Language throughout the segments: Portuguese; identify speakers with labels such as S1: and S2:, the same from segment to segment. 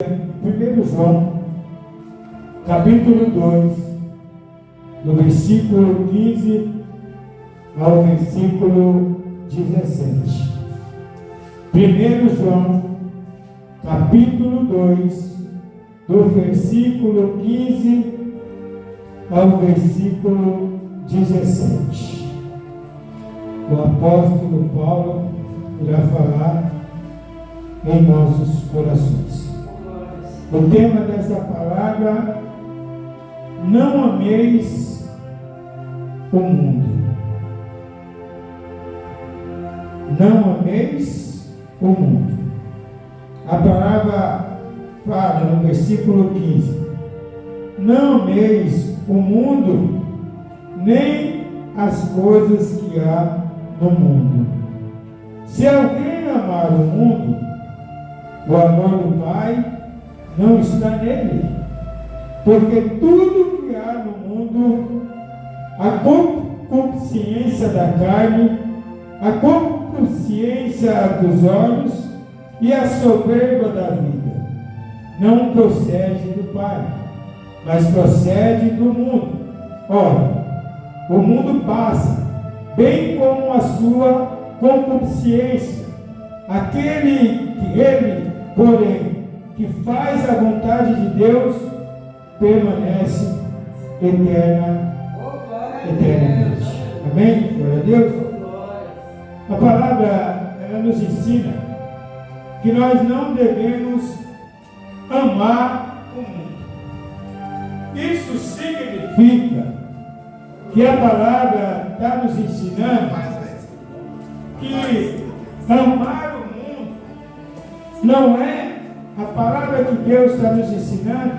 S1: 1 João, capítulo 2, do versículo 15 ao versículo 17. 1 João, capítulo 2, do versículo 15 ao versículo 17. O apóstolo Paulo irá falar em nossos corações. O tema dessa palavra: não ameis o mundo. Não ameis o mundo. A palavra fala no versículo 15: não ameis o mundo, nem as coisas que há no mundo. Se alguém amar o mundo, o amor do Pai não está nele, porque tudo que há no mundo, a concupiscência da carne, a concupiscência dos olhos e a soberba da vida, não procede do Pai, mas procede do mundo. Ora, o mundo passa, bem como a sua concupiscência. Ele, porém, que faz a vontade de Deus, permanece eternamente. Amém? Glória a Deus. A palavra, ela nos ensina que nós não devemos amar o mundo. Isso significa que a palavra está nos ensinando que amar o mundo não é a palavra que Deus está nos ensinando,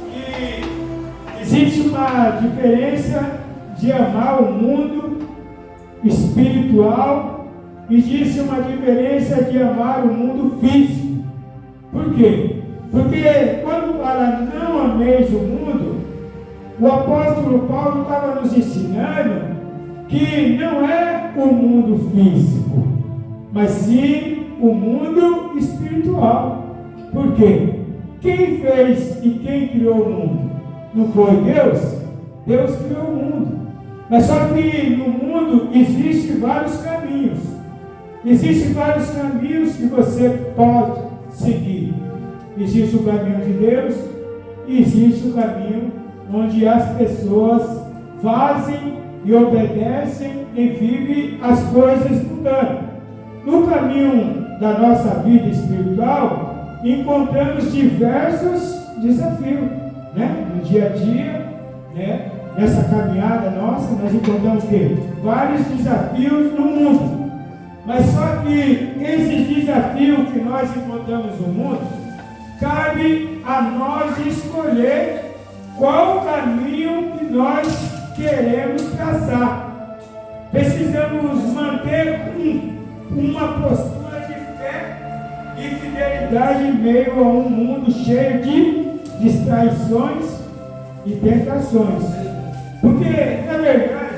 S1: que existe uma diferença de amar o mundo espiritual, existe uma diferença de amar o mundo físico. Por quê? Porque quando fala não ameis o mundo, o apóstolo Paulo estava nos ensinando que não é o mundo físico, mas sim o mundo espiritual. Por quê? Quem fez e quem criou o mundo? Não foi Deus? Deus criou o mundo. Mas só que no mundo existem vários caminhos. Existem vários caminhos que você pode seguir. Existe o caminho de Deus e existe o caminho onde as pessoas fazem e obedecem e vivem as coisas mudando. No caminho da nossa vida espiritual, encontramos diversos desafios, né? No dia a dia, né? Nessa caminhada nossa, nós encontramos o quê? Vários desafios no mundo. Mas só que esses desafios que nós encontramos no mundo, cabe a nós escolher qual caminho que nós queremos traçar. Precisamos manter uma postura de fé e fidelidade em meio a um mundo cheio de distrações e tentações. Porque, na verdade,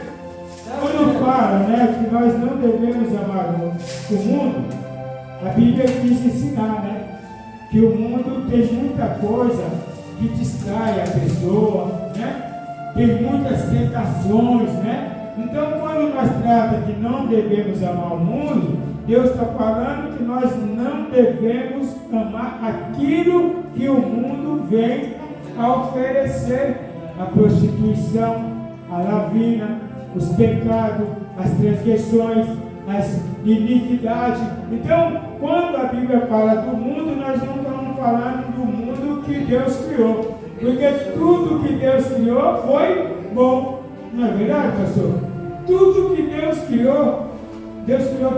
S1: quando fala, né, que nós não devemos amar o mundo, a Bíblia quis ensinar, né, que o mundo tem muita coisa que distrai a pessoa, né? Tem muitas tentações, né? Então, quando nós tratamos que não devemos amar o mundo, Deus está falando que nós não devemos amar aquilo que o mundo vem a oferecer: a prostituição, a ravina, os pecados, as transgressões, as iniquidades. Então, quando a Bíblia fala do mundo, nós não estamos falando do mundo que Deus criou, porque tudo que Deus criou foi bom. Não é verdade, pastor? Tudo que Deus criou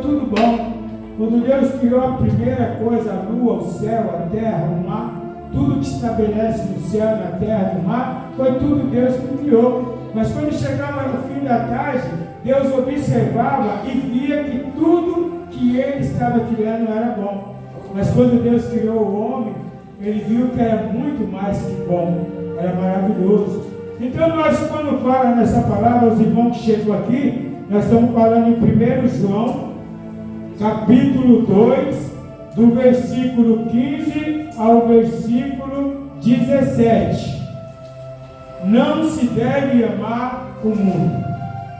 S1: tudo bom. Quando Deus criou a primeira coisa, a lua, o céu, a terra, o mar, tudo que estabelece no céu, na terra, no mar, foi tudo Deus que criou. Mas quando chegava no fim da tarde, Deus observava e via que tudo que Ele estava criando era bom. Mas quando Deus criou o homem, Ele viu que era muito mais que bom, era maravilhoso. Então nós, quando fala nessa palavra, os irmãos que chegam aqui, nós estamos falando em 1 João, capítulo 2, do versículo 15 ao versículo 17. Não se deve amar o mundo.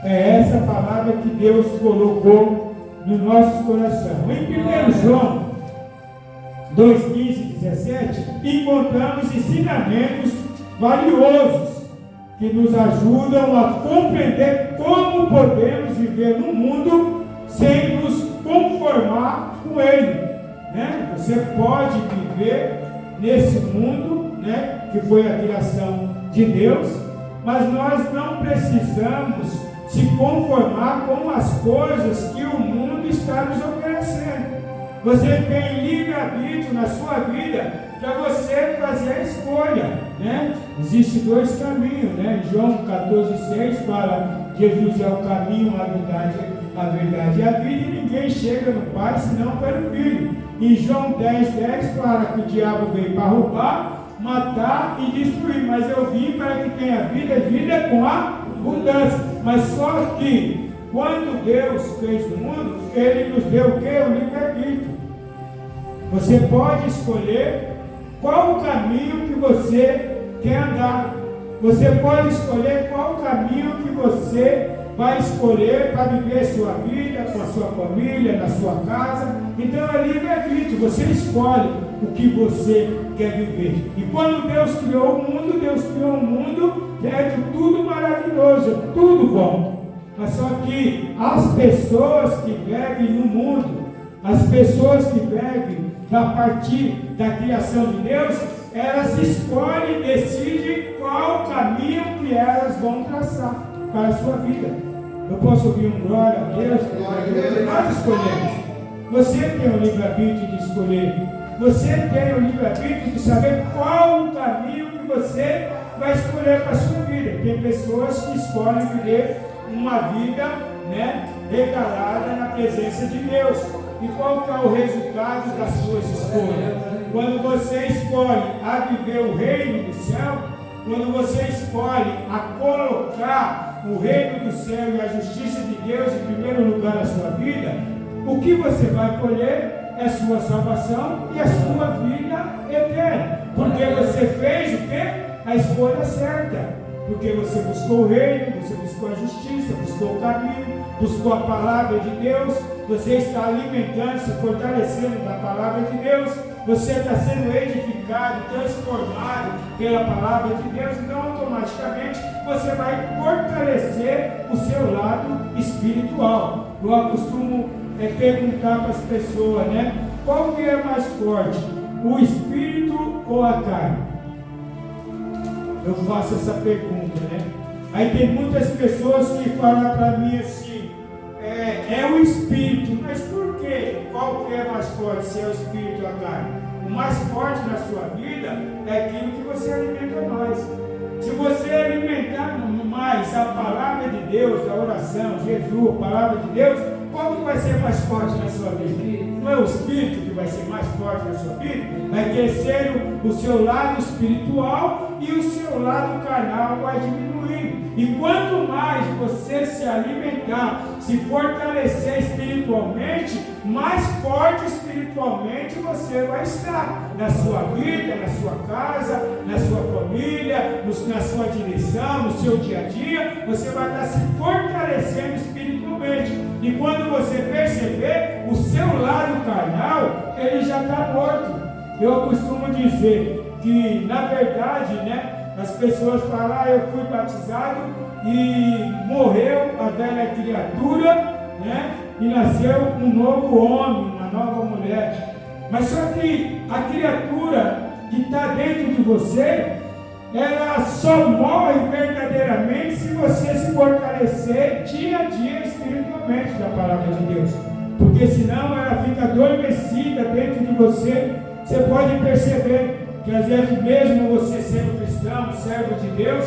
S1: É essa palavra que Deus colocou no nosso coração. Em 1 João 2,15 e 17, encontramos ensinamentos valiosos que nos ajudam a compreender como podemos viver no mundo sem nos conformar com ele. Né? Você pode viver nesse mundo, né, que foi a criação de Deus, mas nós não precisamos se conformar com as coisas que o mundo está nos oferecendo. Você tem livre-arbítrio na sua vida para você fazer a escolha, né? Existem dois caminhos, né? João 14,6 fala: Jesus é o caminho, a verdade e a vida, e ninguém chega no Pai senão pelo Filho. Em João 10,10 fala que o diabo veio para roubar, matar e destruir, mas eu vim para que tenha vida e vida com abundância. Mas só que quando Deus fez o mundo, Ele nos deu o que? O livre-arbítrio. Você pode escolher qual o caminho que você quer andar. Você pode escolher qual o caminho que você vai escolher para viver sua vida, com a sua família, na sua casa. Então é livre-arbítrio. Você escolhe o que você quer viver. E quando Deus criou o mundo, Deus criou um mundo que é de tudo maravilhoso, tudo bom. Mas só que as pessoas que vivem no mundo, as pessoas que vivem a partir da criação de Deus, elas escolhem e decidem qual caminho que elas vão traçar para a sua vida. Eu posso ouvir um glória a Deus? Nós escolhemos. Você tem o livre-arbítrio de escolher. Você tem o livre-arbítrio de saber qual o caminho que você vai escolher para a sua vida. Tem pessoas que escolhem viver uma vida, né, regalada na presença de Deus. E qual que é o resultado das suas escolhas? Quando você escolhe a viver o reino do céu, quando você escolhe a colocar o reino do céu e a justiça de Deus em primeiro lugar na sua vida, o que você vai colher é sua salvação e a sua vida eterna. Porque você fez o quê? A escolha certa. Porque você buscou o reino, você buscou a justiça, buscou o caminho, buscou a palavra de Deus, você está alimentando, se fortalecendo na palavra de Deus, você está sendo edificado, transformado pela palavra de Deus, então automaticamente você vai fortalecer o seu lado espiritual. Eu costumo perguntar para as pessoas, né? Qual que é mais forte, o espírito ou a carne? Eu faço essa pergunta, né? Aí tem muitas pessoas que falam para mim assim, é o espírito, mas por quê? Qual que é mais forte, se é o espírito ou a carne? O mais forte na sua vida é aquilo que você alimenta mais. Se você alimentar mais a palavra de Deus, a oração, Jesus, a palavra de Deus, qual que vai ser mais forte na sua vida? Não é o espírito que vai ser mais forte na sua vida? Vai crescer o seu lado espiritual e o seu lado carnal vai diminuindo. E quanto mais você se alimentar, se fortalecer espiritualmente, mais forte espiritualmente você vai estar na sua vida, na sua casa, na sua família, na sua direção, no seu dia a dia. Você vai estar se fortalecendo espiritualmente. E quando você perceber, o seu lado carnal, ele já está morto. Eu costumo dizer que, na verdade, né, as pessoas falam, eu fui batizado e morreu a velha criatura, né, e nasceu um novo homem, uma nova mulher. Mas só que a criatura que está dentro de você, ela só morre verdadeiramente se você se fortalecer dia a dia espiritualmente da palavra de Deus. Porque senão ela fica adormecida dentro de você. Você pode perceber que às vezes mesmo você sendo cristão, servo de Deus,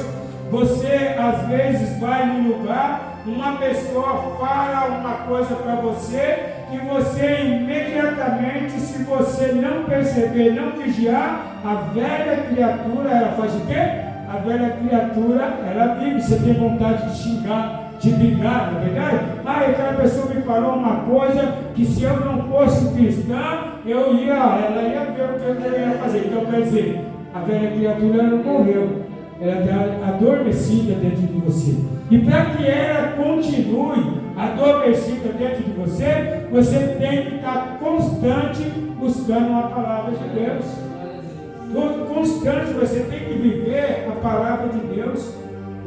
S1: você às vezes vai num lugar, uma pessoa fala uma coisa para você e você imediatamente, se você não perceber, não vigiar, a velha criatura, ela faz o quê? A velha criatura, ela vive, você tem vontade de xingar, de brigar, não é verdade? Aquela pessoa me falou uma coisa que se eu não fosse cristã, ela ia ver o que eu ia fazer. Então, quer dizer, a velha criatura ela não morreu, ela está adormecida dentro de você. E para que ela continue adormecida dentro de você, você tem que estar constante buscando a palavra de Deus. Constante, você tem que viver a palavra de Deus,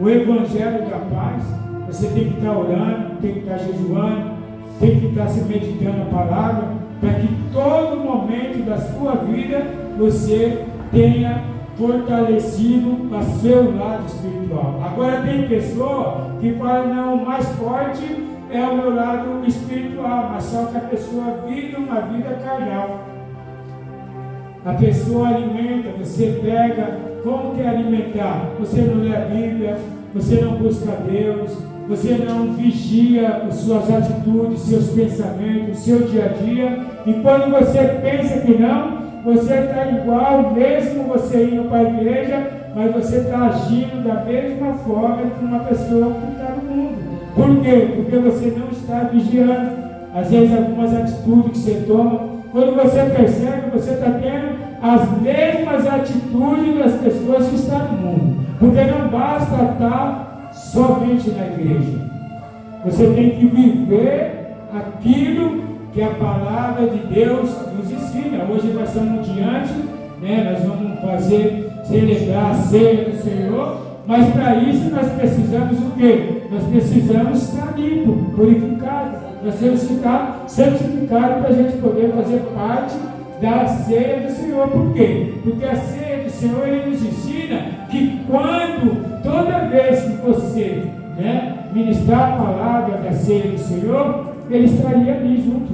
S1: o evangelho da paz. Você tem que estar orando, tem que estar jejuando, tem que estar se meditando a palavra, para que todo momento da sua vida você tenha fortalecido o seu lado espiritual. Agora tem pessoa que fala, não, o mais forte é o meu lado espiritual, mas só que a pessoa vive uma vida carnal. A pessoa alimenta, você pega, como que é alimentar? Você não lê a Bíblia, você não busca Deus, você não vigia as suas atitudes, seus pensamentos, seu dia a dia, e quando você pensa que não, você está igual, mesmo você indo para a igreja, mas você está agindo da mesma forma que uma pessoa que está no mundo. Por quê? Porque você não está vigiando. Às vezes algumas atitudes que você toma, quando você percebe, você está tendo as mesmas atitudes das pessoas que estão no mundo. Porque não basta estar somente na igreja. Você tem que viver aquilo que a palavra de Deus nos ensina. Hoje nós estamos diante, nós vamos celebrar a ceia do Senhor, mas para isso nós precisamos o quê? Nós precisamos estar limpo, purificado. Nós temos que estar santificado para a gente poder fazer parte da ceia do Senhor. Por quê? Porque a ceia do Senhor, Ele nos ensina que toda vez que você ministrar a palavra da ceia do Senhor, Ele estaria ali junto.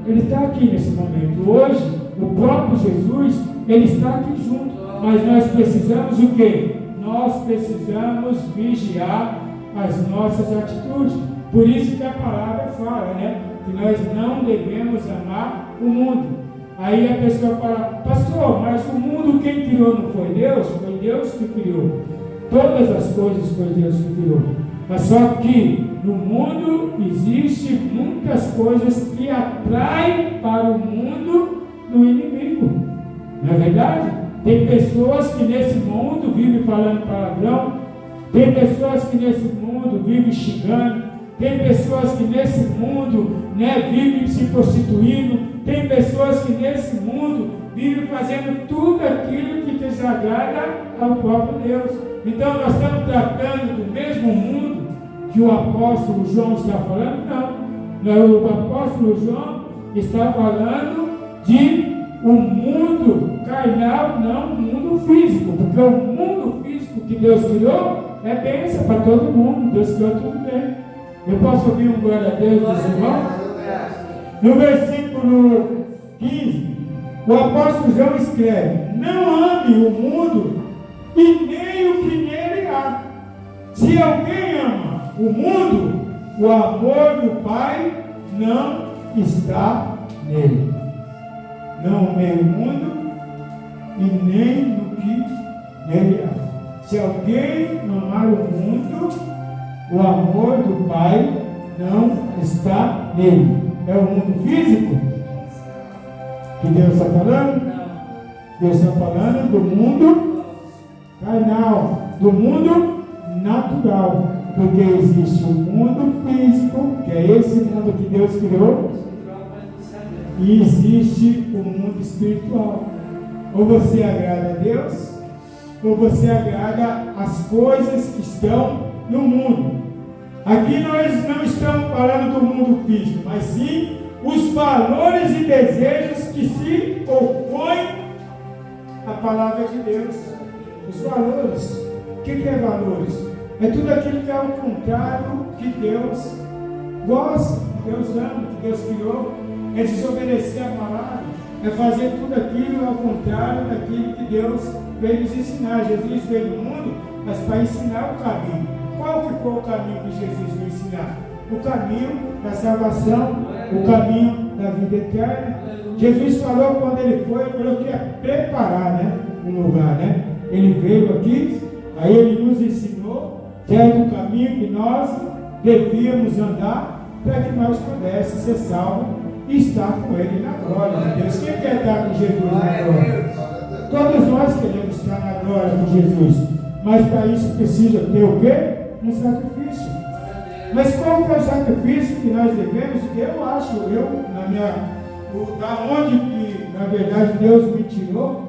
S1: Ele está aqui nesse momento. Hoje, o próprio Jesus, Ele está aqui junto. Mas nós precisamos o quê? Nós precisamos vigiar as nossas atitudes. Por isso que a palavra fala, que nós não devemos amar o mundo. Aí a pessoa fala, pastor, mas o mundo quem criou não foi Deus? Foi Deus que criou. Todas as coisas foi Deus que criou. Mas só que no mundo existem muitas coisas que atraem para o mundo do inimigo. Não é verdade? Tem pessoas que nesse mundo vivem falando palavrão. Tem pessoas que nesse mundo vivem xingando. Tem pessoas que nesse mundo vivem se prostituindo. Tem pessoas que nesse mundo vivem fazendo tudo aquilo que desagrada ao próprio Deus. Então nós estamos tratando do mesmo mundo que o apóstolo João está falando? Não. O apóstolo João está falando de um mundo carnal, não um mundo físico. Porque o mundo físico que Deus criou é bênção para todo mundo. Deus criou tudo bem. Eu posso ouvir um glória a Deus dos irmãos? No versículo 15, o apóstolo João escreve: não ame o mundo e nem o que nele há. Se alguém ama o mundo, o amor do Pai não está nele. Não amei o mundo e nem no que nele há. Se alguém amar o mundo, o amor do Pai não está nele. É o mundo físico que Deus está falando? Não. Deus está falando do mundo carnal, do mundo natural. Porque existe o mundo físico, que é esse mundo que Deus criou, e existe o mundo espiritual. Ou você agrada a Deus, ou você agrada as coisas que estão no mundo. Aqui nós não estamos falando do mundo físico, mas sim os valores e desejos que se opõem à palavra de Deus. Os valores. O que é valores? É tudo aquilo que é o contrário que Deus gosta, que Deus ama, que Deus criou. É desobedecer a palavra, é fazer tudo aquilo ao contrário daquilo que Deus veio nos ensinar. Jesus veio no mundo, mas para ensinar o caminho. Qual que foi o caminho que Jesus veio ensinar? O caminho da salvação, o caminho da vida eterna. Jesus falou quando ele falou que ia preparar um lugar. Ele veio aqui, aí ele nos ensinou que é o caminho que nós devíamos andar para que nós pudéssemos ser salvos e estar com Ele na glória de Deus. Quem quer estar com Jesus na glória? Todos nós queremos estar na glória com Jesus, mas para isso precisa ter o quê? Um sacrifício. Mas qual que é o sacrifício que nós devemos? Eu acho, da onde que na verdade Deus me tirou,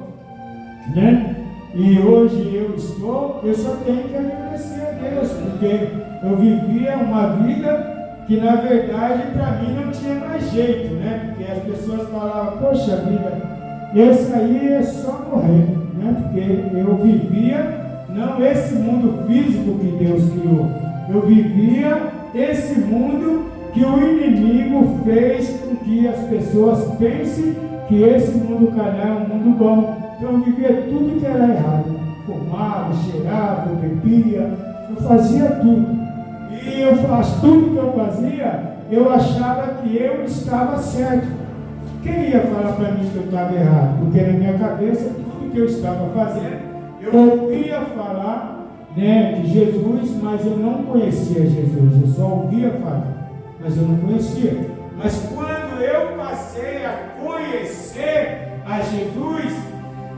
S1: né? E hoje eu só tenho que agradecer a Deus, porque eu vivia uma vida que na verdade para mim não tinha mais jeito, né? Porque as pessoas falavam, poxa vida, esse aí é só morrer, né? Porque eu vivia não esse mundo físico que Deus criou, eu vivia esse mundo que o inimigo fez com que as pessoas pensem que esse mundo carnal é um mundo bom. Então eu vivia tudo que era errado, fumava, cheirava, bebia, eu fazia tudo. E tudo que eu fazia, eu achava que eu estava certo. Quem ia falar para mim que eu estava errado? Porque na minha cabeça, tudo que eu estava fazendo, eu ouvia falar, né, de Jesus, mas eu não conhecia Jesus. Eu só ouvia falar, mas eu não conhecia. Mas quando eu passei a conhecer a Jesus,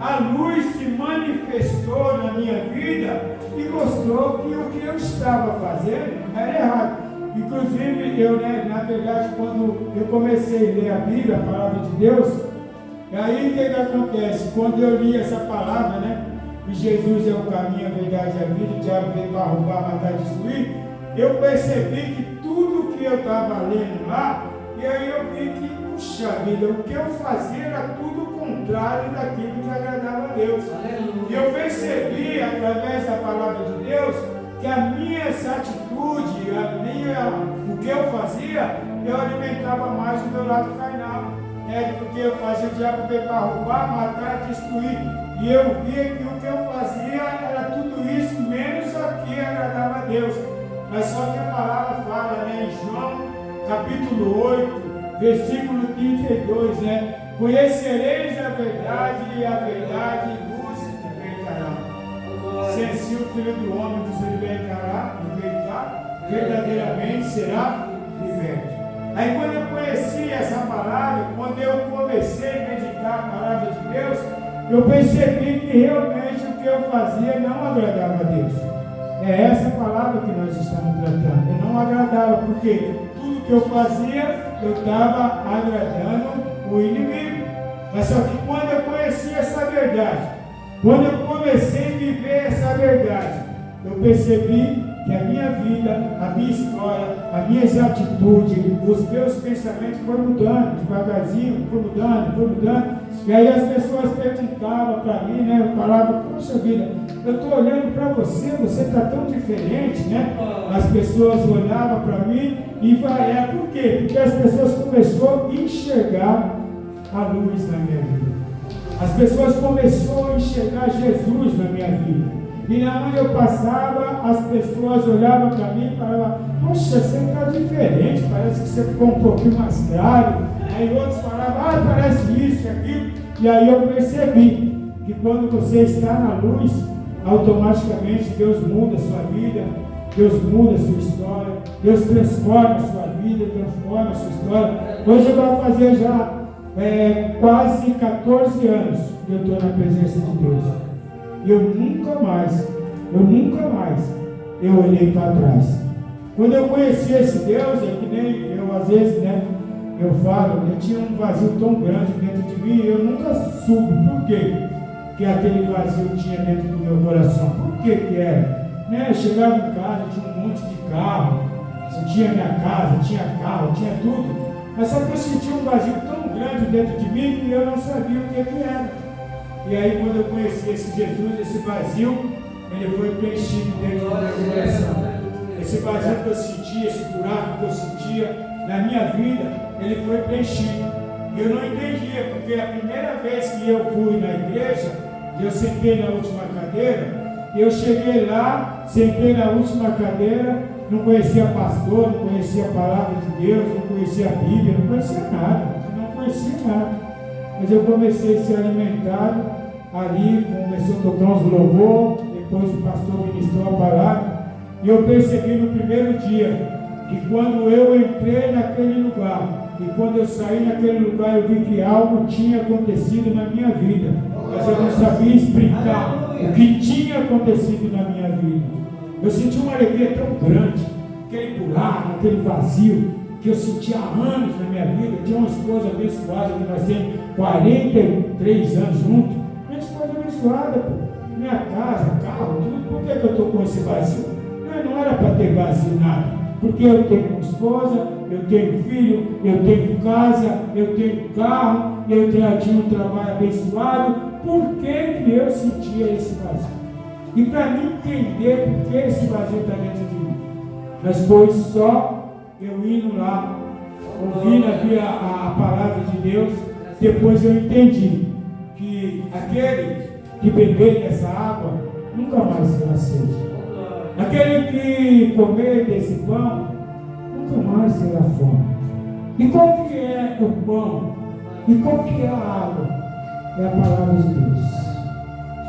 S1: a luz se manifestou na minha vida e mostrou que o que eu estava fazendo era errado. Inclusive, na verdade, quando eu comecei a ler a Bíblia, a palavra de Deus, aí o que acontece? Quando eu li essa palavra, né, que Jesus é o caminho, a verdade e a vida, o diabo veio para roubar, matar e destruir, eu percebi que tudo que eu estava lendo lá, e aí eu vi que, puxa vida, o que eu fazia era tudo contrário daquilo que agradava a Deus. E eu percebi, através da palavra de Deus, que a minha atitude, o que eu fazia, eu alimentava mais o meu lado carnal. Porque eu fazia o diabo veio para roubar, matar, destruir. E eu via que o que eu fazia era tudo isso, menos o que agradava a Deus. Mas só que a palavra fala, né, em João, capítulo 8, versículo 32, né? Conhecereis a verdade e a verdade vos libertará. Se assim o Filho do Homem vos libertar, verdadeiramente será liberto. Aí quando eu conheci essa palavra, quando eu comecei a meditar a palavra de Deus, eu percebi que realmente o que eu fazia não agradava a Deus. É essa palavra que nós estamos tratando. Eu não agradava, porque tudo que eu fazia, eu estava agradando o inimigo. Mas só que quando eu conheci essa verdade, quando eu comecei a viver essa verdade, eu percebi que a minha vida, a minha história, as minhas atitudes, os meus pensamentos foram mudando, devagarzinho, foi mudando. E aí as pessoas perguntavam para mim, né? Eu falava, poxa vida, eu estou olhando para você está tão diferente, né? As pessoas olhavam para mim e falavam, por quê? Porque as pessoas começaram a enxergar a luz na minha vida. As pessoas começaram a enxergar Jesus na minha vida. E na onde eu passava, as pessoas olhavam para mim e falavam, poxa, você está diferente, parece que você ficou um pouquinho mais claro. Aí outros falavam, parece isso e aquilo. E aí eu percebi que quando você está na luz, automaticamente Deus muda a sua vida, Deus muda a sua história, Deus transforma a sua vida, transforma a sua história. Hoje eu vou fazer já quase 14 anos que eu estou na presença de Deus. Eu nunca mais eu olhei para trás. Quando eu conheci esse Deus, é que nem eu às vezes, né, eu falo, eu tinha um vazio tão grande dentro de mim, eu nunca soube por quê que aquele vazio tinha dentro do meu coração. Por que era? Né, eu chegava em casa, tinha um monte de carro, tinha minha casa, tinha carro, tinha tudo, mas só que eu sentia um vazio tão grande dentro de mim que eu não sabia o que era. E aí quando eu conheci esse Jesus, esse vazio, ele foi preenchido dentro do meu coração. Esse vazio que eu sentia, esse buraco que eu sentia na minha vida, ele foi preenchido. E eu não entendia, porque a primeira vez que eu fui na igreja, eu sentei na última cadeira, eu cheguei lá, sentei na última cadeira, não conhecia pastor, não conhecia a palavra de Deus, não conhecia a Bíblia, não conhecia nada. Mas eu comecei a ser alimentado ali, começou a tocar uns louvor, depois o pastor ministrou a palavra, e eu percebi no primeiro dia E quando eu entrei naquele lugar, e quando eu saí naquele lugar, eu vi que algo tinha acontecido na minha vida, mas eu não sabia explicar o que tinha acontecido na minha vida. Eu senti uma alegria tão grande, aquele buraco, aquele vazio, que eu sentia há anos na minha vida. Eu tinha uma esposa abençoada, que nós temos 43 anos juntos. Minha esposa abençoada, pô. Minha casa, carro, tudo. Por que eu estou com esse vazio? Não era para ter vazio nada. Porque eu tenho uma esposa, eu tenho filho, eu tenho casa, eu tenho carro, eu tinha um trabalho abençoado. Por que eu sentia esse vazio? E para mim entender por que esse vazio está dentro de mim. Mas foi só eu indo lá, ouvindo a palavra de Deus. Depois eu entendi que aquele que beber dessa água nunca mais será sede. Aquele que comer desse pão nunca mais terá fome. E qual que é o pão? E qual que é a água? É a palavra de Deus.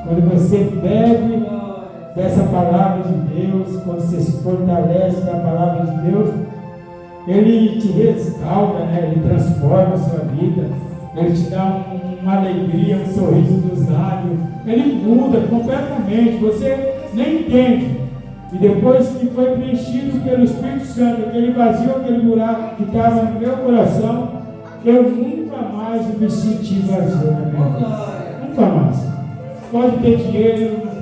S1: Quando você bebe dessa palavra de Deus, quando você se fortalece da palavra de Deus, Ele te restaura, né? Ele transforma a sua vida, Ele te dá uma alegria, um sorriso dos lábios, Ele muda completamente, você nem entende. E depois que foi preenchido pelo Espírito Santo, aquele vazio, aquele buraco que estava no meu coração, eu nunca mais me senti vazio na minha vida. Nunca mais. Pode ter dinheiro, não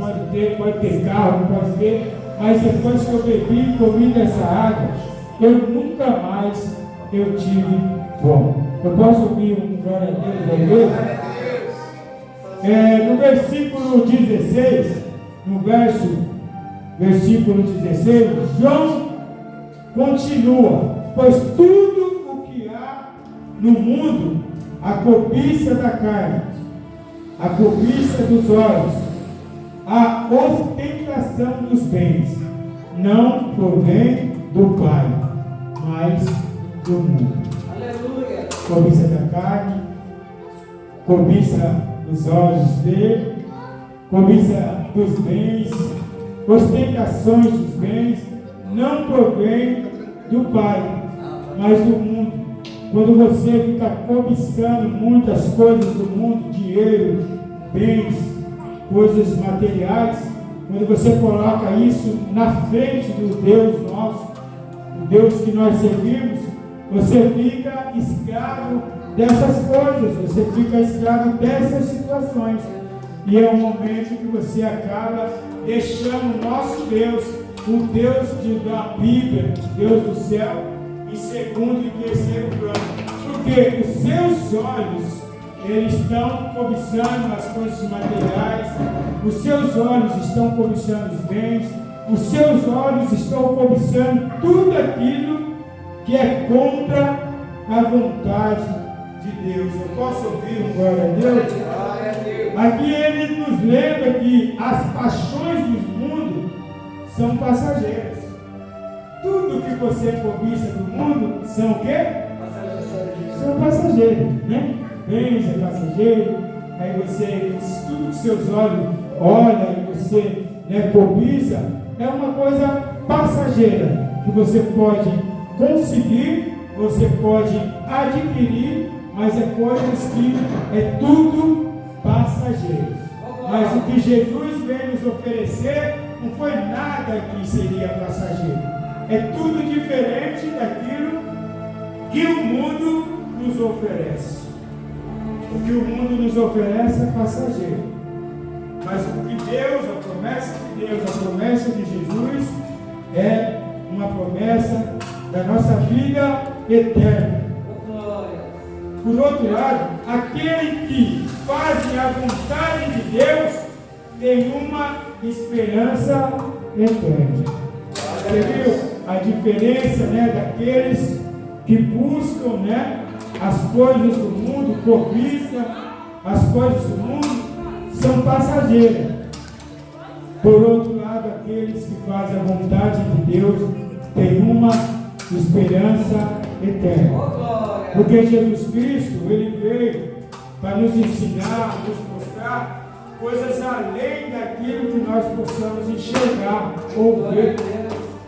S1: pode ter carro, não pode ter, mas depois que eu bebi e comi dessa água, eu nunca mais tive fome. Eu posso ouvir um glória a Deus? No versículo 16, no versículo 16, João continua: pois tudo o que há no mundo, a cobiça da carne, a cobiça dos olhos, a ostentação dos bens, não provém do Pai, mas do mundo. Aleluia. Cobiça da carne, cobiça dos olhos dele, cobiça dos bens, ostentações dos bens, não provém do Pai, mas do mundo. Quando você fica cobiçando muitas coisas do mundo, dinheiro, bens, coisas materiais, quando você coloca isso na frente do Deus nosso, o Deus que nós servimos, você fica escravo dessas coisas, você fica escravo dessas situações. E é um momento que você acaba deixando o nosso Deus, o Deus da Bíblia, Deus do céu, em segundo e terceiro plano. Porque os seus olhos, eles estão cobiçando as coisas materiais, os seus olhos estão cobiçando os bens, os seus olhos estão cobiçando tudo aquilo que é contra a vontade de Deus. Eu posso ouvir um glória a Deus? Aqui ele nos lembra que as paixões do mundo são passageiras. Tudo que você cobiça do mundo são o quê? São passageiros, né? Bens é passageiro, aí você, tudo que seus olhos olham e você, cobiça, é uma coisa passageira, que você pode conseguir, você pode adquirir, mas é coisas que é tudo passageiro. Mas o que Jesus veio nos oferecer não foi nada que seria passageiro. É tudo diferente daquilo que o mundo nos oferece. O que o mundo nos oferece é passageiro. Mas o que Deus, a promessa de Deus, a promessa de Jesus é uma promessa da nossa vida eterna. Por outro lado, aquele que faz a vontade de Deus tem uma esperança eterna. Você viu a diferença, daqueles que buscam, as coisas do mundo, cobiça, as coisas do mundo são passageiras. Por outro lado, aqueles que fazem a vontade de Deus têm uma esperança eterna. Porque Jesus Cristo, Ele veio para nos ensinar, nos mostrar coisas além daquilo que nós possamos enxergar ou ver.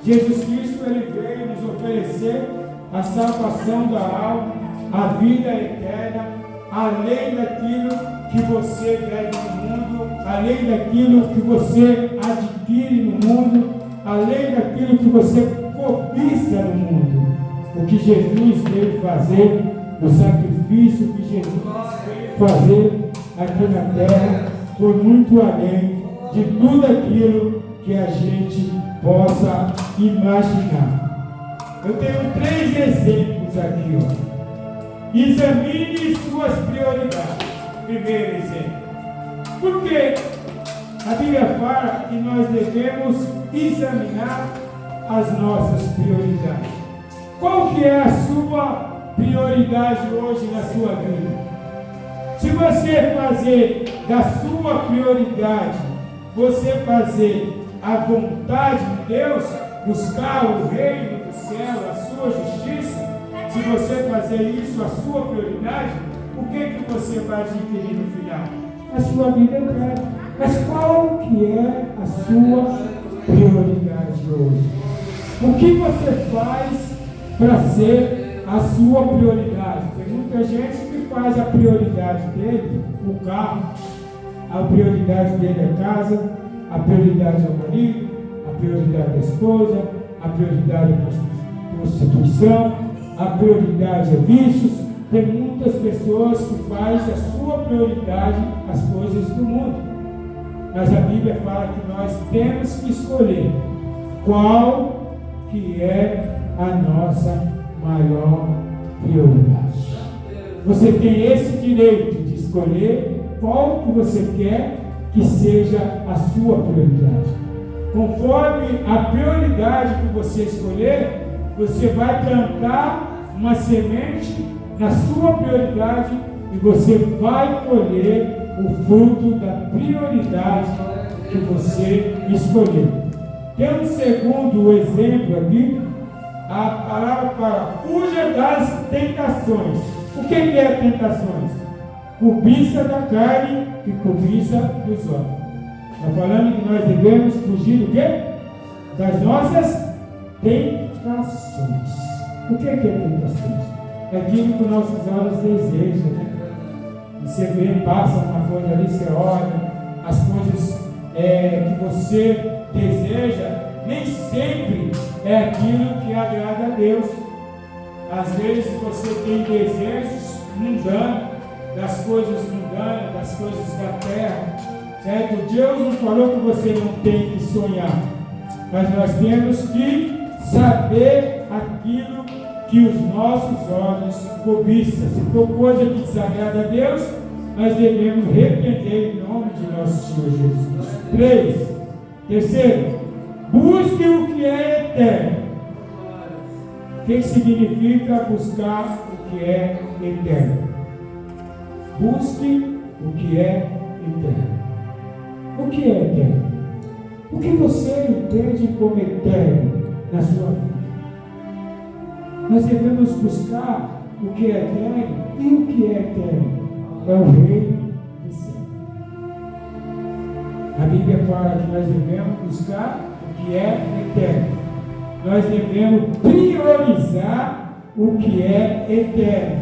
S1: Jesus Cristo, Cristo ele veio nos oferecer a salvação da alma, a vida eterna, além daquilo que você deve no mundo, além daquilo que você adquire no mundo, além daquilo que você cobiça no mundo. O que Jesus veio fazer, o sacrifício que Jesus veio fazer aqui na terra, foi muito além de tudo aquilo que a gente possa imaginar. Eu tenho 3 exemplos aqui, ó. Examine suas prioridades. Primeiro exemplo. Porque a Bíblia fala que nós devemos examinar as nossas prioridades. Qual que é a sua prioridade hoje na sua vida? Se você fazer da sua prioridade, você fazer a vontade de Deus, buscar o reino do céu, a sua justiça, se você fazer isso a sua prioridade, o que você vai adquirir no final? A sua vida eterna. Mas qual que é a sua prioridade hoje? O que você faz para ser a sua prioridade? Tem muita gente que faz a prioridade dele, o carro, a prioridade dele é a casa, a prioridade é o marido, a prioridade é a esposa, a prioridade é a prostituição, a prioridade é vícios. Tem muitas pessoas que fazem a sua prioridade as coisas do mundo. Mas a Bíblia fala que nós temos que escolher qual que é a nossa maior prioridade. Você tem esse direito de escolher qual que você quer que seja a sua prioridade. Conforme a prioridade que você escolher, você vai plantar uma semente na sua prioridade e você vai colher o fruto da prioridade que você escolheu. Tem um segundo exemplo aqui, a palavra fala, fuja das tentações. O que é tentações? Cobiça da carne e cobiça dos olhos. Está falando que nós devemos fugir do quê? Das nossas tentações. O que é tentações? É aquilo que nossos olhos desejam, né? Você vê, passa uma coisa ali, você olha, as coisas que você deseja, nem sempre é aquilo que agrada a Deus. Às vezes você tem desejos mundanos, das coisas mundanas, das coisas da terra, certo? Deus não falou que você não tem que sonhar, mas nós temos que saber aquilo que os nossos olhos cobiçam. Se for coisa que desagrada a Deus, nós devemos repreender em nome de nosso Senhor Jesus. Terceiro, busque o que é eterno. O que significa buscar o que é eterno? Busque o que é eterno. O que é eterno? O que você entende como eterno na sua vida? Nós devemos buscar o que é eterno. E o que é eterno? É o reino do céu. A Bíblia fala que nós devemos buscar o que é eterno. Nós devemos priorizar o que é eterno.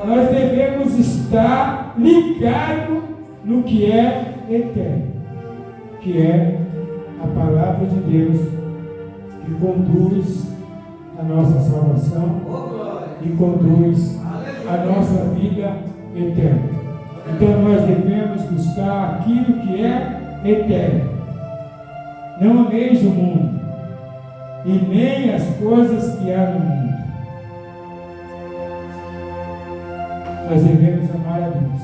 S1: Nós devemos estar ligados no que é eterno, que é a palavra de Deus, que conduz a nossa salvação e conduz a nossa vida eterna. Então nós devemos buscar aquilo que é eterno. Não ameis o mundo e nem as coisas que há no mundo. Nós devemos amar a Deus.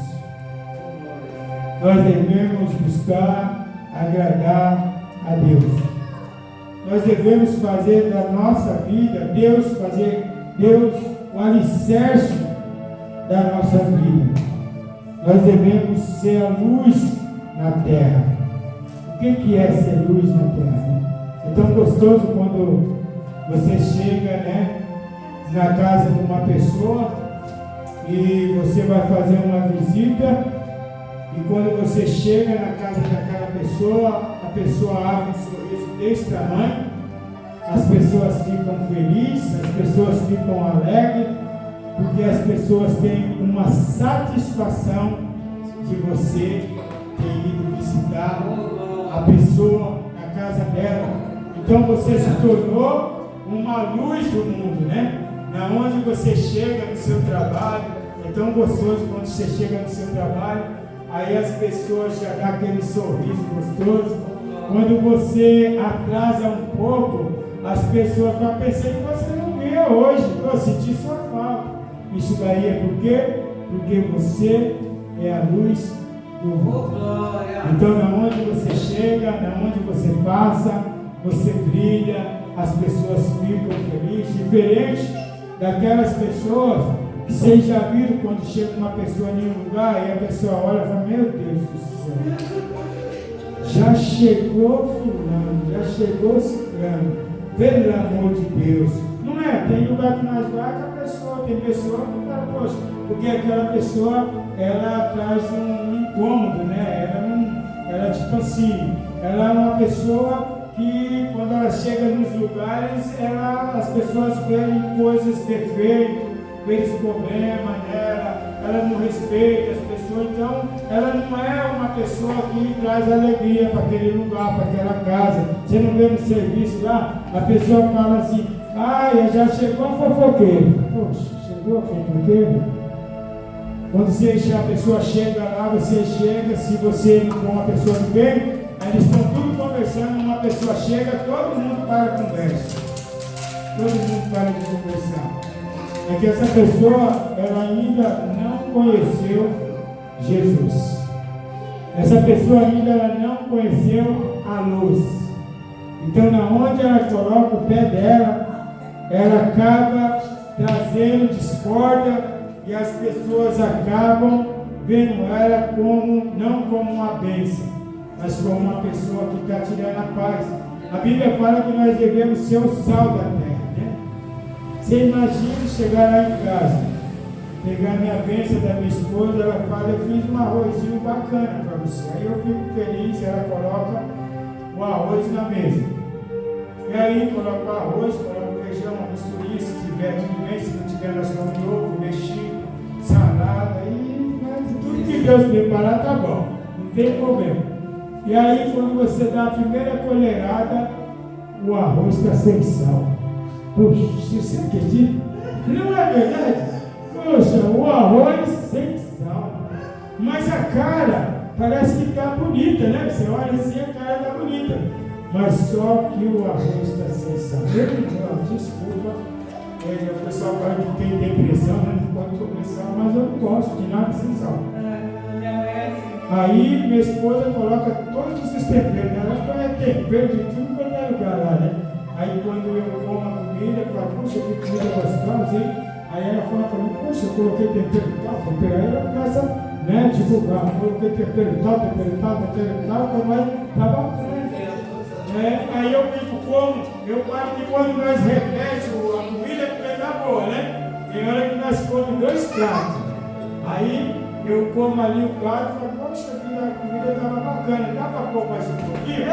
S1: Nós devemos buscar agradar a Deus. Nós devemos fazer da nossa vida, Deus o alicerce da nossa vida. Nós devemos ser a luz na terra. O que é ser luz na terra? É tão gostoso quando você chega, na casa de uma pessoa e você vai fazer uma visita, e quando você chega na casa daquela pessoa, a pessoa abre um sorriso desse tamanho as pessoas ficam felizes, as pessoas ficam alegres, porque as pessoas têm uma satisfação de você ter ido visitar a pessoa na casa dela. Então você se tornou uma luz do mundo, né? Na onde você chega no seu trabalho, é tão gostoso quando você chega no seu trabalho, aí as pessoas já dão aquele sorriso gostoso. Quando você atrasa um pouco, as pessoas vão pensar que você não veio hoje, eu senti sua falta. Isso daí é por quê? Porque você é a luz do mundo. Então, na onde você chega, na onde você passa, você brilha, as pessoas ficam felizes, diferente daquelas pessoas que vocês já viram quando chega uma pessoa em um lugar e a pessoa olha e fala, meu Deus do céu, já chegou fulano, já chegou ciclano, pelo amor de Deus. Não é? Tem lugar que nós vamos que a pessoa, tem pessoa que fala, poxa, porque aquela pessoa, ela traz um incômodo, né? Ela tipo assim, ela é uma pessoa que quando ela chega nos lugares, as pessoas veem coisas, defeitos, veem problemas nela, ela não respeita as pessoas, então ela não é uma pessoa que traz alegria para aquele lugar, para aquela casa. Você não vê no serviço lá, a pessoa fala assim, já chegou a fofoqueira. Poxa, chegou a fofoqueira? Quando a pessoa chega lá, você chega, se você não for uma pessoa do bem, eles estão tudo conversando, uma pessoa chega, todo mundo para a conversa. Todo mundo para de conversar. É que essa pessoa, ela ainda não conheceu Jesus. Essa pessoa ainda ela não conheceu a luz. Então, na onde ela coloca o pé dela, ela acaba trazendo discórdia e as pessoas acabam vendo ela não como uma bênção, mas como uma pessoa que está tirando a paz. A Bíblia fala que nós devemos ser o sal da terra, né? Você imagina chegar lá em casa, pegar minha bênção da minha esposa, ela fala, eu fiz um arrozinho bacana para você. Aí eu fico feliz, ela coloca o arroz na mesa. E aí coloca o arroz, coloca o feijão, uma misturinha, se tiver tudo bem, se não tiver nós comemos ovo, mexido, salada, e tudo que Deus preparar tá bom, não tem problema. E aí quando você dá a primeira colherada, o arroz está sem sal. Poxa, você acredita? Não é verdade? Poxa, o arroz sem sal. Mas a cara parece que está bonita, né? Você olha assim, a cara está bonita. Mas só que o arroz está sem sal. Não, desculpa. O pessoal fala que tem depressão, né? Não pode comer sal, mas eu não gosto de nada sem sal. Aí minha esposa coloca todos os temperos, né? Ela põe tempero de tudo quanto é lugar lá, né? Aí quando eu como a comida, eu falo, poxa, que comida gostosa, hein? Aí ela fala para mim, poxa, eu coloquei tempero tal, tempero. Aí ela começa, né, divulgar, coloquei tempero tal, mas tá bacana. Aí eu fico como, eu falo que quando nós repete a comida, porque tá boa, né? Tem hora que nós comemos 2 pratos. Aí eu como ali o prato e falo, poxa, a comida estava bacana, dá para pôr mais um pouquinho?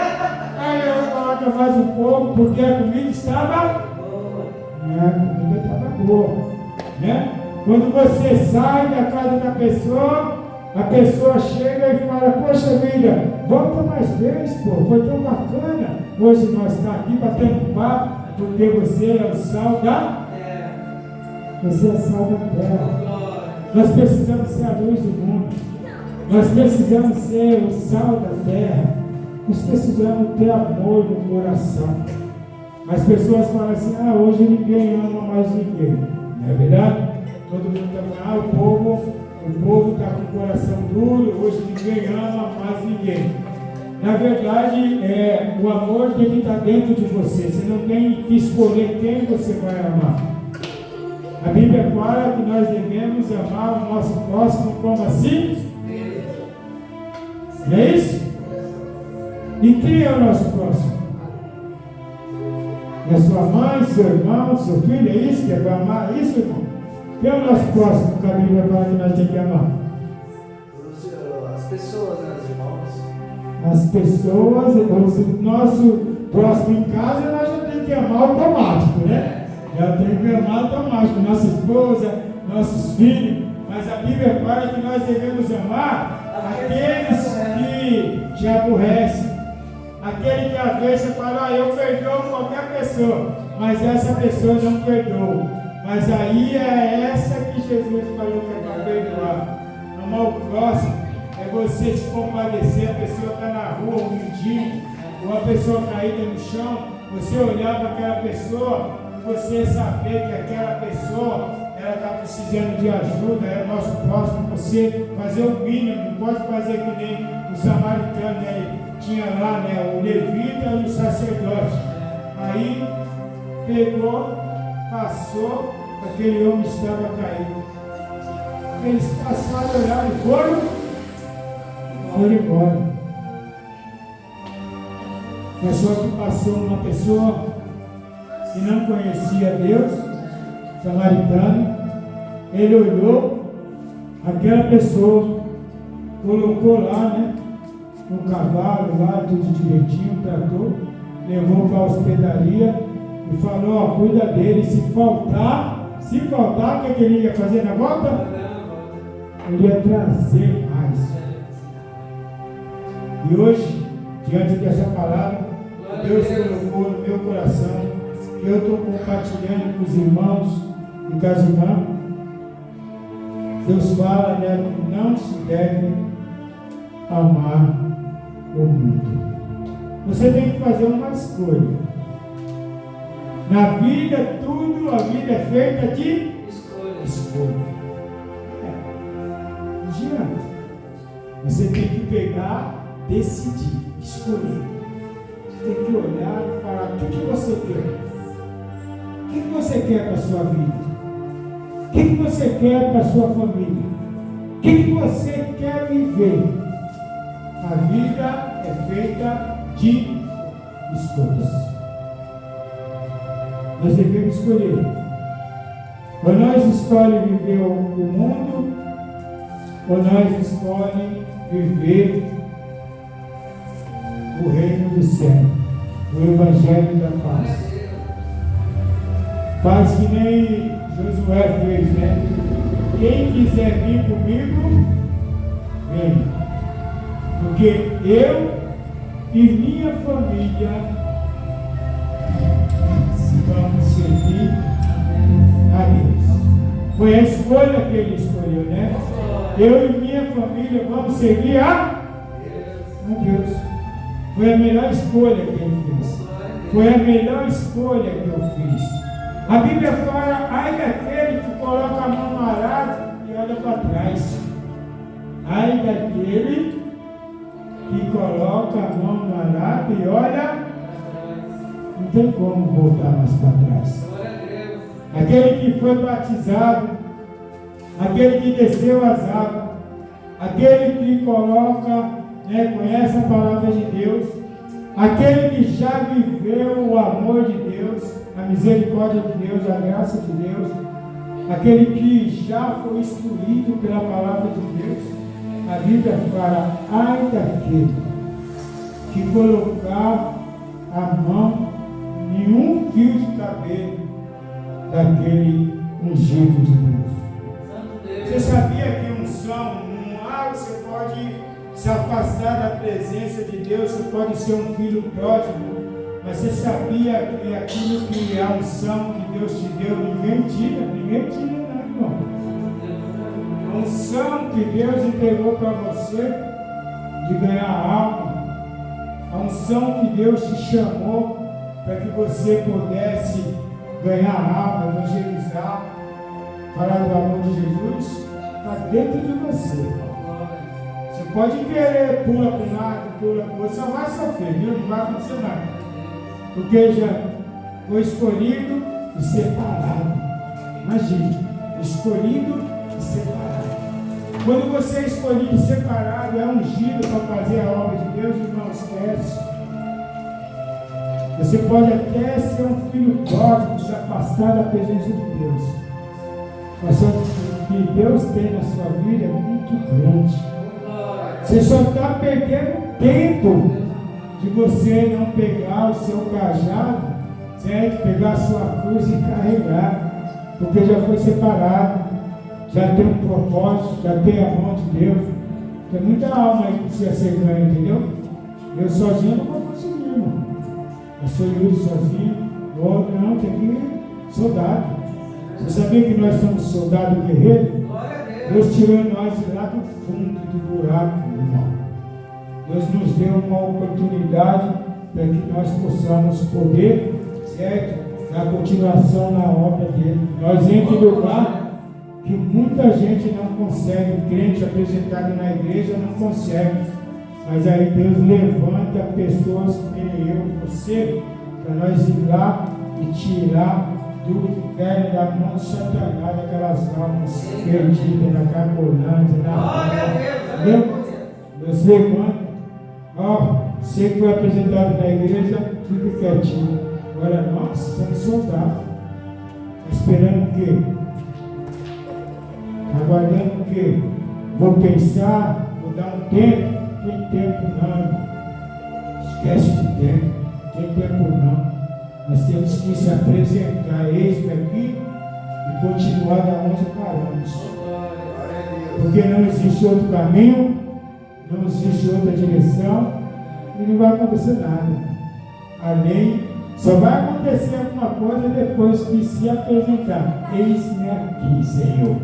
S1: Aí eu coloco mais um pouco, porque a comida estava boa. A comida estava boa. Né? Quando você sai da casa da pessoa, a pessoa chega e fala, poxa vida, volta mais vezes, pô, foi tão bacana. Hoje nós estamos aqui batendo papo, porque você é o sal da terra. Você é o sal da terra. Nós precisamos ser a luz do mundo. Nós precisamos ser o sal da terra. Nós precisamos ter amor no coração. As pessoas falam assim, hoje ninguém ama mais ninguém. Não é verdade? Todo mundo está falando, o povo está com o coração duro, hoje ninguém ama mais ninguém. Na verdade, o amor tem que estar dentro de você. Você não tem que escolher quem você vai amar. A Bíblia fala que nós devemos amar o nosso próximo como assim? Não é isso? E quem é o nosso próximo? É sua mãe, seu irmão, seu filho, é isso que é para amar? É isso, irmão? Quem é o nosso próximo que a Bíblia fala que nós temos que amar?
S2: As pessoas, né, os irmãos.
S1: As pessoas, o nosso próximo em casa, nós já temos tem que amar automático, né? Já tem que amar automático, nossa esposa, nossos filhos, mas a Bíblia fala que nós devemos amar aqueles que te aborrecem, aquele que às vezes fala, eu perdoo qualquer pessoa, mas essa pessoa não perdoa. Mas aí é essa que Jesus falou que é para perdoar. Amar o próximo é você se compadecer, a pessoa está na rua, um mendigo, ou a pessoa caída no chão, você olhar para aquela pessoa e você saber que aquela pessoa ela está precisando de ajuda, é o nosso próximo, você fazer o mínimo, não pode fazer que nem o samaritano, né? Tinha lá, né, o levita e o sacerdote. Aí pegou, passou, aquele homem estava caído. Eles passaram, olharam e foram embora. Mas só que passou uma pessoa que não conhecia Deus, samaritano, ele olhou aquela pessoa, colocou lá, né, no cavalo, lá, tudo direitinho, tratou, levou para a hospedaria e falou, ó, cuida dele, se faltar, o que ele ia fazer na volta? Ele ia trazer mais. E hoje, diante dessa palavra, Deus colocou no meu coração, que eu estou compartilhando com os irmãos e com as irmãs. Deus fala, né, que não se deve amar o mundo. Você tem que fazer uma escolha. Na vida, a vida é feita de escolha. Não adianta. Você tem que pegar, decidir, escolher. Você tem que olhar e falar, o que você quer? O que você quer para a sua vida? O que você quer para a sua família? O que você quer viver? A vida é feita de escolhas. Nós devemos escolher. Ou nós escolhemos viver o mundo, ou nós escolhemos viver o reino do céu, o evangelho da paz. Faz que nem Josué fez, né? Quem quiser vir comigo, vem. Porque eu e minha família vamos servir a Deus. Foi a escolha que ele escolheu, né? Eu e minha família vamos servir a Deus. Foi a melhor escolha que ele fez. Foi a melhor escolha que eu fiz. A Bíblia fala, ai daquele que coloca a mão no arado e olha para trás. Ai daquele que coloca a mão no arado e olha, não tem como voltar mais para trás. Aquele que foi batizado, aquele que desceu as águas, aquele que coloca, né, conhece a palavra de Deus, aquele que já viveu o amor de Deus, a misericórdia de Deus, a graça de Deus, aquele que já foi instruído pela palavra de Deus. A Bíblia fala, ai daquele que colocar a mão em um fio de cabelo daquele ungido de Deus. Você sabia que unção, você pode se afastar da presença de Deus, você pode ser um filho pródigo, mas você sabia que aquilo que é a unção que Deus te deu, ninguém tira, não, irmão. A unção que Deus entregou para você de ganhar alma, a unção que Deus te chamou para que você pudesse ganhar alma, evangelizar, falar do amor de Jesus, está dentro de você. Você pode querer, pula para um lado, pula para o outro, só vai sofrer, viu? Não vai acontecer nada. Porque já foi escolhido e separado. Imagine, escolhido e separado. Quando você é escolhido e separado, é ungido para fazer a obra de Deus, não esquece. Você pode até ser um filho pródigo, se afastar da presença de Deus. Mas só que Deus tem na sua vida é muito grande. Você só está perdendo tempo de você não pegar o seu cajado, certo? Pegar a sua cruz e carregar, porque já foi separado, já tem um propósito, já tem a mão de Deus. Tem muita alma aí que precisa ser ganha, entendeu? Eu sozinho não vou conseguir, irmão. Eu sou Yuri sozinho, outro não, tem que ir soldado. Você sabia que nós somos soldados guerreiros? Deus tirou nós lá do fundo do buraco, irmão. Deus nos deu uma oportunidade para que nós possamos poder, certo? Dar continuação na obra dele. Nós entramos em lugar que muita gente não consegue, crente apresentado na igreja não consegue. Mas aí Deus levanta pessoas como eu, você, para nós ir lá e tirar do inferno da mão de Satanás aquelas almas perdidas na Cracolândia, na Deus levanta. Ó, você que foi apresentado na igreja, fique quietinho. Agora nós somos soldados. Esperando o quê? Aguardando o quê? Vou pensar, vou dar um tempo. Tem tempo não. Esquece de tempo. Tem tempo não. Nós temos que se apresentar, eis-me aqui, e continuar da onde paramos. Porque não existe outro caminho, não existe outra direção, e não vai acontecer nada. Além, só vai acontecer alguma coisa depois que se apresentar. Eis-me aqui, Senhor.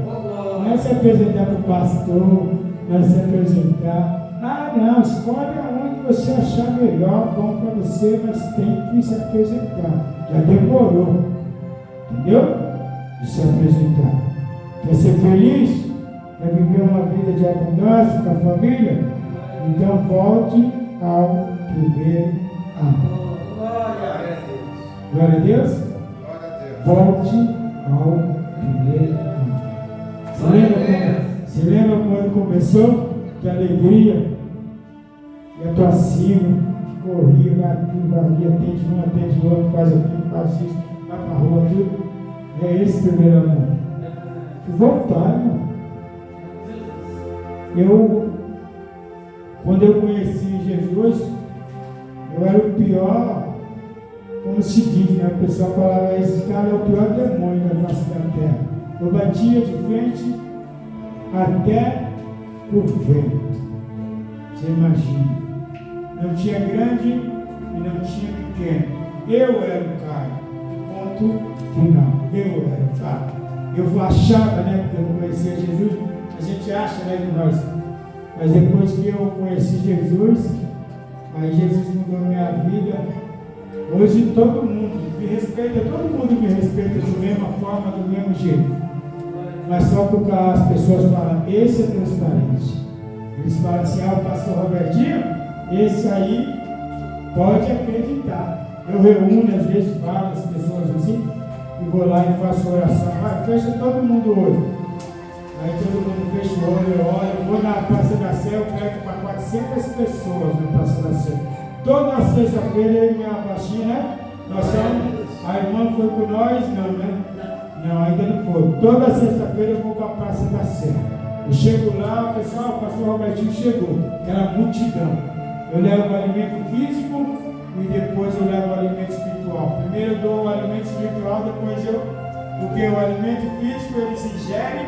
S1: Não é se apresentar para o pastor, não é se apresentar. Ah, não, escolhe aonde você achar melhor, bom para você, mas tem que se apresentar. Já demorou, entendeu? De se apresentar. Quer ser feliz? Quer viver uma vida de abundância com a família? Então volte ao primeiro amor. Glória a Deus. Volte ao primeiro amor. Você lembra quando começou? Que alegria, ia para cima, corria, valia, atende um, atende o outro, faz aquilo, faz isso, vai para a rua, tudo. É esse primeiro amor. E voltar, irmão. Quando eu conheci Jesus, eu era o pior, como se diz, né? O pessoal falava, esse cara é o pior demônio da face da terra. Eu batia de frente até por vento. Você imagina. Não tinha grande e não tinha pequeno. Eu era o cara. Ponto final. Eu era o cara. Eu achava, né? Porque eu não conhecia Jesus. A gente acha, né? Que nós. Mas depois que eu conheci Jesus, aí Jesus mudou minha vida. Hoje todo mundo me respeita. Todo mundo me respeita da mesma forma, do mesmo jeito. Mas só porque as pessoas falam, esse é transparente. Eles falam assim, o pastor Robertinho, esse aí pode acreditar. Eu reúno, às vezes, várias pessoas assim, e vou lá e faço oração. Fecha todo mundo o olho. Aí todo mundo fecha o olho, eu olho, eu vou na Praça da Sé, eu prego para 400 pessoas na Praça da Sé. Toda sexta-feira eu e minha baixinha, né? Nós somos, a irmã foi com nós, não, né? Não, ainda não foi. Toda sexta-feira eu vou para a Praça da Sé. Eu chego lá, o pessoal, o pastor Robertinho chegou, aquela multidão. Eu levo o alimento físico e depois eu levo o alimento espiritual. Primeiro eu dou o alimento espiritual, depois porque o alimento físico eles ingerem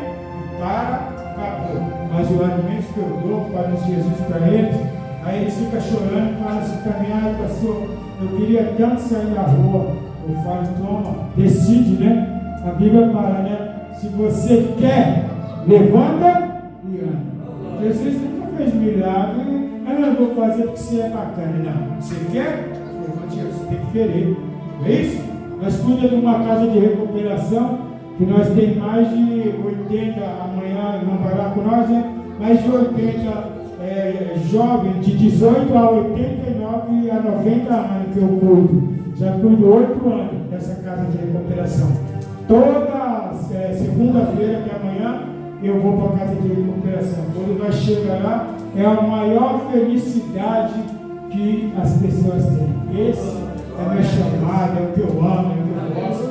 S1: e acabou. Mas o alimento que eu dou, para os Jesus para eles, aí eles ficam chorando e falam assim, caminhada, pastor, eu queria tanto sair na rua. Eu falo, toma, decide, né? A Bíblia fala, né? Se você quer, levanta e anda. Jesus nunca fez milagre. Eu não vou fazer porque você é bacana. Não. Você quer? Levante, você tem que querer. Não é isso? Nós cuidamos de uma casa de recuperação, que nós temos mais de 80, amanhã vão falar com nós, né? Mais de 80 jovens de 18 a 89 a 90 anos que eu cuido. Já cuido 8 anos dessa casa de recuperação. Toda segunda-feira, que é amanhã, eu vou para a casa de recuperação. Quando nós chegamos lá, é a maior felicidade que as pessoas têm. Esse é meu chamado, é o que eu amo, é o que eu gosto.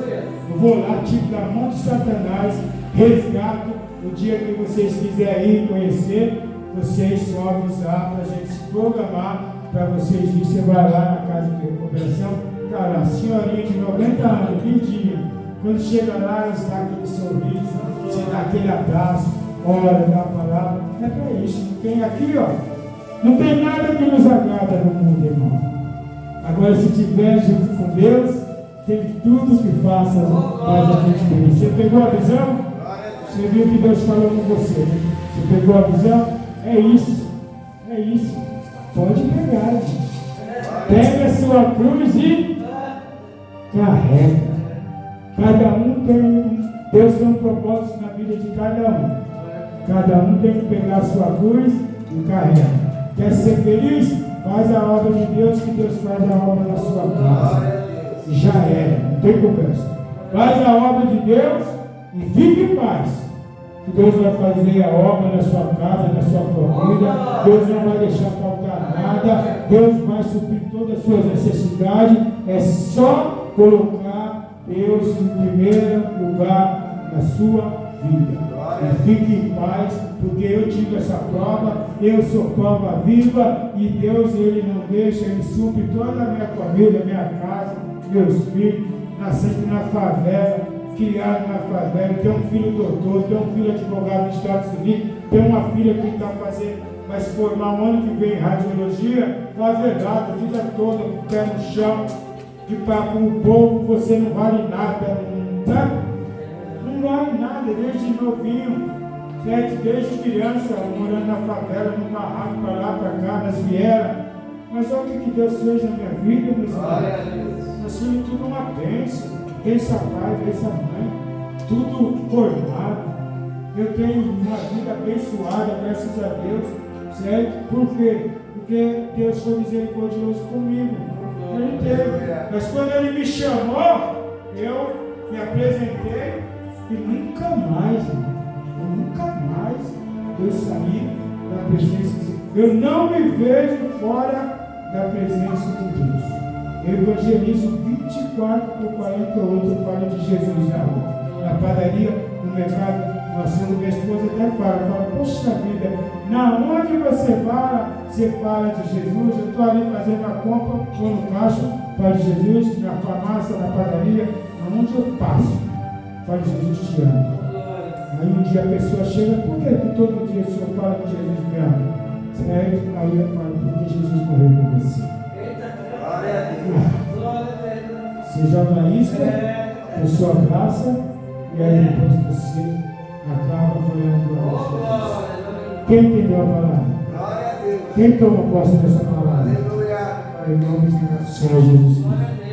S1: Eu vou lá, tiro da mão de Satanás, resgato. O dia que vocês quiserem ir conhecer, vocês só avisar para a gente se programar para vocês irem. Você vai lá na casa de recuperação, está lá, senhorinha de 90 anos, lindinha. Quando chega lá, ela dá aquele sorriso, você dá aquele abraço, ora, dá a palavra. É para isso. Não tem aqui, ó. Não tem nada que nos agrada no mundo, irmão. Agora, se tiver junto com Deus, tem tudo que faça mais a gente feliz. Você pegou a visão? Você viu que Deus falou com você, né? Você pegou a visão? É isso. É isso. Pode pegar, gente. Pega a sua cruz e carrega. Cada um tem, Deus tem um propósito na vida de cada um. Cada um tem que pegar a sua cruz e carrega. Quer ser feliz? Faz a obra de Deus, que Deus faz a obra na sua casa. Já era, não tem conversa. Faz a obra de Deus e fique em paz. Que Deus vai fazer a obra na sua casa, na sua família. Deus não vai deixar faltar nada. Deus vai suprir todas as suas necessidades. É só colocar Deus em primeiro lugar na sua vida. E fique em paz, porque eu tive essa prova, eu sou prova viva, e Deus, Ele não deixa, Ele supre toda a minha família, minha casa, meus filhos, nascendo na favela, criado na favela, tem um filho doutor, tem um filho advogado nos Estados Unidos, tem uma filha que vai se formar um ano que vem em radiologia, favelada, a vida toda, com o pé no chão, que para o povo você não vale nada, sabe? Não vale nada, desde novinho, certo? Desde criança, morando na favela, no barraco, para lá, para cá, nas vielas. Mas olha o que Deus fez na minha vida, meus irmãos. Nós filhos tudo uma bênção. Pensa pai, pensa mãe, tudo formado. Eu tenho uma vida abençoada, graças a Deus, certo? Por quê? Porque Deus foi misericordioso comigo. Ele teve. Mas quando Ele me chamou, eu me apresentei e nunca mais, eu saí da presença de Deus. Eu não me vejo fora da presença de Deus. Eu evangelizo 24 por 48, eu falo de Jesus na rua. Na padaria, no mercado, no minha esposa até fala, poxa vida, na onde você fala de Jesus. Eu estou ali fazendo a compra, vou no caixa, falo de Jesus, na farmácia, na padaria, aonde eu passo, falo de Jesus, te amo. Aí um dia a pessoa chega, por que todo dia o senhor fala que Jesus me ama? Certo? Aí eu falo, porque Jesus morreu por você. Você joga a isca por sua graça, e aí depois você acaba falando a Jesus. Quem entendeu a palavra? Quem toma posse dessa palavra? Em nome do Senhor Jesus Cristo.